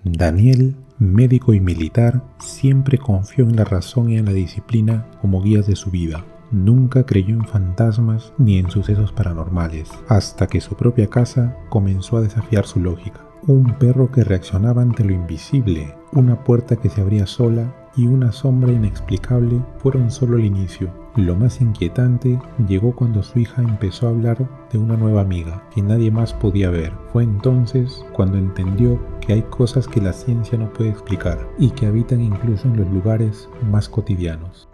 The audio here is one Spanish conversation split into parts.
Daniel, médico y militar, siempre confió en la razón y en la disciplina como guías de su vida. Nunca creyó en fantasmas ni en sucesos paranormales, hasta que su propia casa comenzó a desafiar su lógica. Un perro que reaccionaba ante lo invisible, una puerta que se abría sola y una sombra inexplicable fueron solo el inicio. Lo más inquietante llegó cuando su hija empezó a hablar de una nueva amiga que nadie más podía ver. Fue entonces cuando entendió que hay cosas que la ciencia no puede explicar y que habitan incluso en los lugares más cotidianos.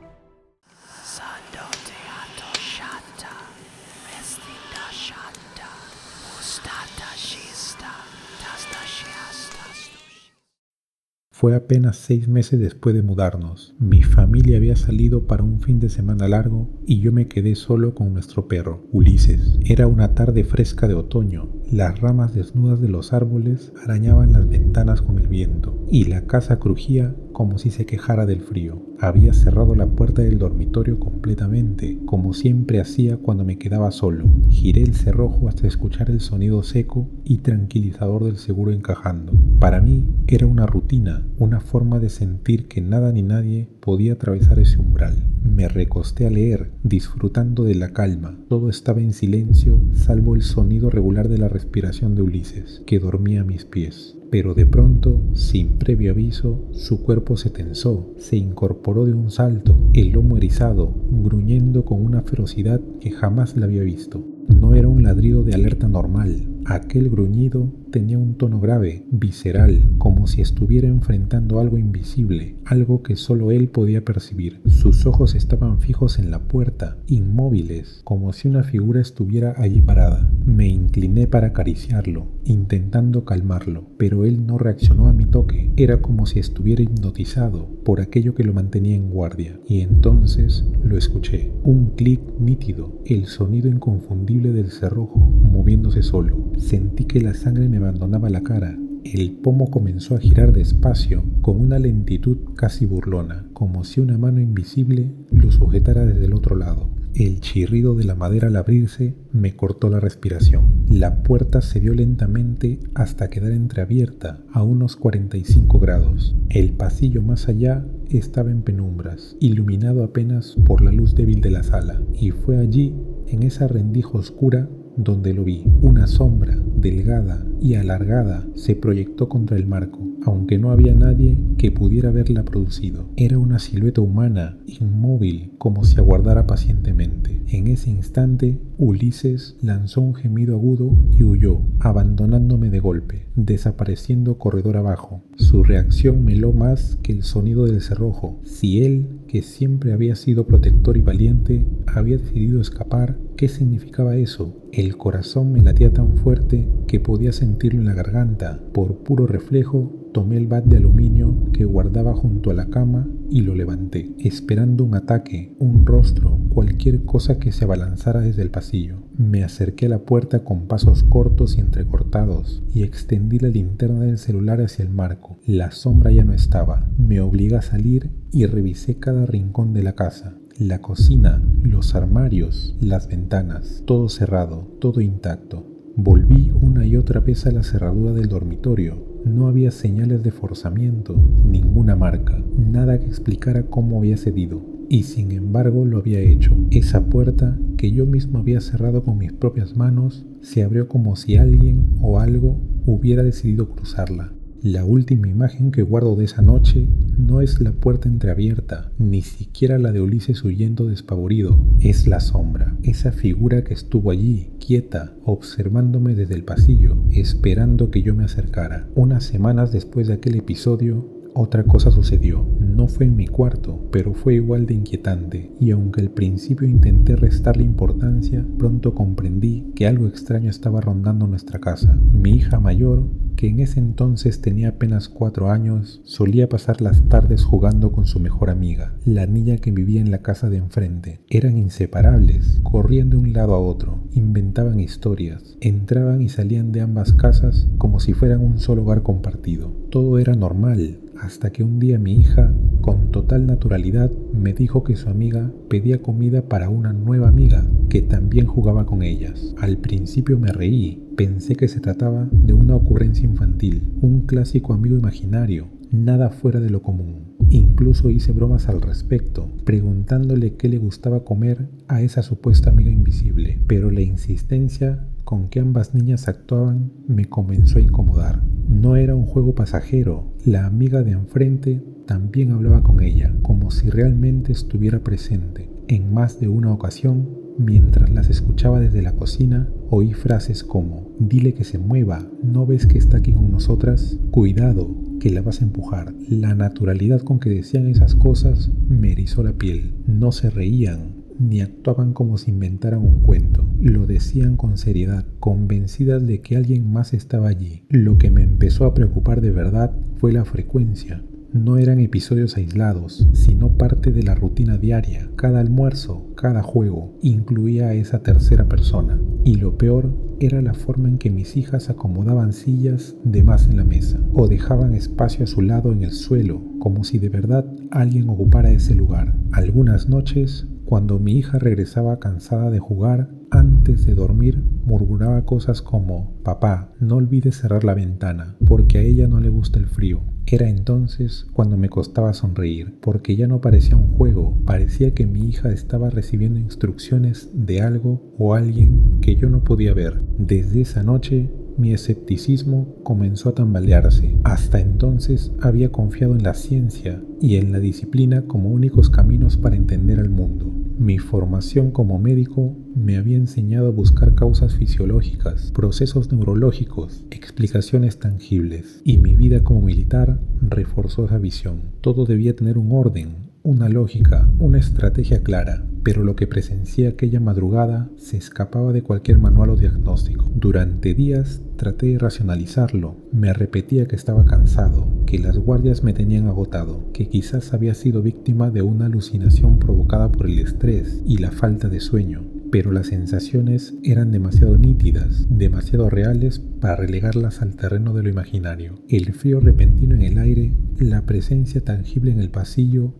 Fue apenas 6 meses después de mudarnos. Mi familia había salido para un fin de semana largo y yo me quedé solo con nuestro perro, Ulises. Era una tarde fresca de otoño. Las ramas desnudas de los árboles arañaban las ventanas con el viento y la casa crujía como si se quejara del frío. Había cerrado la puerta del dormitorio completamente, como siempre hacía cuando me quedaba solo. Giré el cerrojo hasta escuchar el sonido seco y tranquilizador del seguro encajando. Para mí era una rutina, una forma de sentir que nada ni nadie podía atravesar ese umbral. Me recosté a leer, disfrutando de la calma. Todo estaba en silencio, salvo el sonido regular de la respiración de Ulises, que dormía a mis pies. Pero de pronto, sin previo aviso, su cuerpo se tensó, se incorporó de un salto, el lomo erizado, gruñendo con una ferocidad que jamás la había visto. No era un ladrido de alerta normal. Aquel gruñido tenía un tono grave, visceral, como si estuviera enfrentando algo invisible, algo que solo él podía percibir. Sus ojos estaban fijos en la puerta, inmóviles, como si una figura estuviera allí parada. Me incliné para acariciarlo, intentando calmarlo, pero él no reaccionó a mi toque. Era como si estuviera hipnotizado por aquello que lo mantenía en guardia. Y entonces lo escuché. Un clic nítido, el sonido inconfundible del cerrojo moviéndose solo. Sentí que la sangre me abandonaba la cara. El pomo comenzó a girar despacio, con una lentitud casi burlona, como si una mano invisible lo sujetara desde el otro lado. El chirrido de la madera al abrirse me cortó la respiración. La puerta cedió lentamente hasta quedar entreabierta a unos 45 grados. El pasillo más allá estaba en penumbras, iluminado apenas por la luz débil de la sala, y fue allí, en esa rendija oscura, donde lo vi. Una sombra, delgada y alargada, se proyectó contra el marco, aunque no había nadie que pudiera haberla producido. Era una silueta humana, inmóvil, como si aguardara pacientemente. En ese instante, Ulises lanzó un gemido agudo y huyó, abandonándome de golpe, desapareciendo corredor abajo. Su reacción me heló más que el sonido del cerrojo. Si él, que siempre había sido protector y valiente, había decidido escapar, ¿qué significaba eso? El corazón me latía tan fuerte que podía sentirlo en la garganta. Por puro reflejo, tomé el bat de aluminio que guardaba junto a la cama y lo levanté, esperando un ataque, un rostro, cualquier cosa que se abalanzara desde el pasillo. Me acerqué a la puerta con pasos cortos y entrecortados y extendí la linterna del celular hacia el marco. La sombra ya no estaba. Me obligué a salir y revisé cada rincón de la casa. La cocina, los armarios, las ventanas, todo cerrado, todo intacto. Volví una y otra vez a la cerradura del dormitorio. No había señales de forzamiento, ninguna marca, nada que explicara cómo había cedido. Y sin embargo lo había hecho. Esa puerta, que yo mismo había cerrado con mis propias manos, se abrió como si alguien o algo hubiera decidido cruzarla. La última imagen que guardo de esa noche no es la puerta entreabierta, ni siquiera la de Ulises huyendo despavorido. Es la sombra, esa figura que estuvo allí, quieta, observándome desde el pasillo, esperando que yo me acercara. Unas semanas después de aquel episodio, otra cosa sucedió. No fue en mi cuarto, pero fue igual de inquietante, y aunque al principio intenté restarle importancia, pronto comprendí que algo extraño estaba rondando nuestra casa. Mi hija mayor, que en ese entonces tenía apenas 4 años, solía pasar las tardes jugando con su mejor amiga, la niña que vivía en la casa de enfrente. Eran inseparables, corrían de un lado a otro, inventaban historias, entraban y salían de ambas casas como si fueran un solo hogar compartido. Todo era normal, hasta que un día mi hija Con total naturalidad me dijo que su amiga pedía comida para una nueva amiga que también jugaba con ellas. Al principio me reí, pensé que se trataba de una ocurrencia infantil, un clásico amigo imaginario, nada fuera de lo común. Incluso hice bromas al respecto, preguntándole qué le gustaba comer a esa supuesta amiga invisible, pero la insistencia con que ambas niñas actuaban me comenzó a incomodar. No era un juego pasajero, la amiga de enfrente también hablaba con ella, como si realmente estuviera presente. En más de una ocasión, mientras las escuchaba desde la cocina, oí frases como: dile que se mueva, ¿no ves que está aquí con nosotras? Cuidado, que la vas a empujar. La naturalidad con que decían esas cosas me erizó la piel. No se reían, ni actuaban como si inventaran un cuento. Lo decían con seriedad, convencidas de que alguien más estaba allí. Lo que me empezó a preocupar de verdad fue la frecuencia. No eran episodios aislados, sino parte de la rutina diaria. Cada almuerzo, cada juego, incluía a esa tercera persona. Y lo peor era la forma en que mis hijas acomodaban sillas de más en la mesa, o dejaban espacio a su lado en el suelo, como si de verdad alguien ocupara ese lugar. Algunas noches, cuando mi hija regresaba cansada de jugar, antes de dormir murmuraba cosas como: papá, no olvides cerrar la ventana, porque a ella no le gusta el frío. Era entonces cuando me costaba sonreír, porque ya no parecía un juego, parecía que mi hija estaba recibiendo instrucciones de algo o alguien que yo no podía ver. Desde esa noche, mi escepticismo comenzó a tambalearse. Hasta entonces había confiado en la ciencia y en la disciplina como únicos caminos para entender al mundo. Mi formación como médico me había enseñado a buscar causas fisiológicas, procesos neurológicos, explicaciones tangibles, y mi vida como militar reforzó esa visión. Todo debía tener un orden, una lógica, una estrategia clara, pero lo que presencié aquella madrugada se escapaba de cualquier manual o diagnóstico. Durante días traté de racionalizarlo, me repetía que estaba cansado, que las guardias me tenían agotado, que quizás había sido víctima de una alucinación provocada por el estrés y la falta de sueño, pero las sensaciones eran demasiado nítidas, demasiado reales para relegarlas al terreno de lo imaginario. El frío repentino en el aire, la presencia tangible en el pasillo,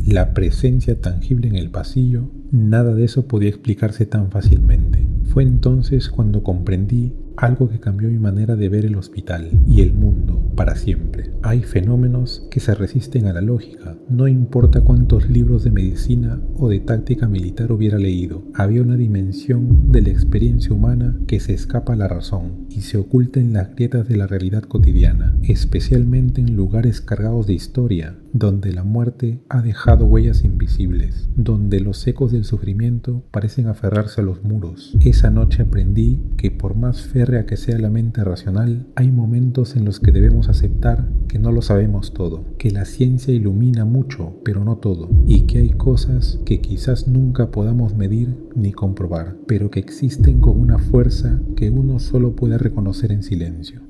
la presencia tangible en el pasillo, nada de eso podía explicarse tan fácilmente. Fue entonces cuando comprendí algo que cambió mi manera de ver el hospital y el mundo para siempre. Hay fenómenos que se resisten a la lógica, no importa cuántos libros de medicina o de táctica militar hubiera leído. Había una dimensión de la experiencia humana que se escapa a la razón y se oculta en las grietas de la realidad cotidiana, especialmente en lugares cargados de historia, donde la muerte ha dejado huellas invisibles, donde los ecos del sufrimiento parecen aferrarse a los muros. Esa noche aprendí que por más férrea que sea la mente racional, hay momentos en los que debemos aceptar que no lo sabemos todo, que la ciencia ilumina mucho, pero no todo, y que hay cosas que quizás nunca podamos medir ni comprobar, pero que existen con una fuerza que uno solo puede reconocer en silencio.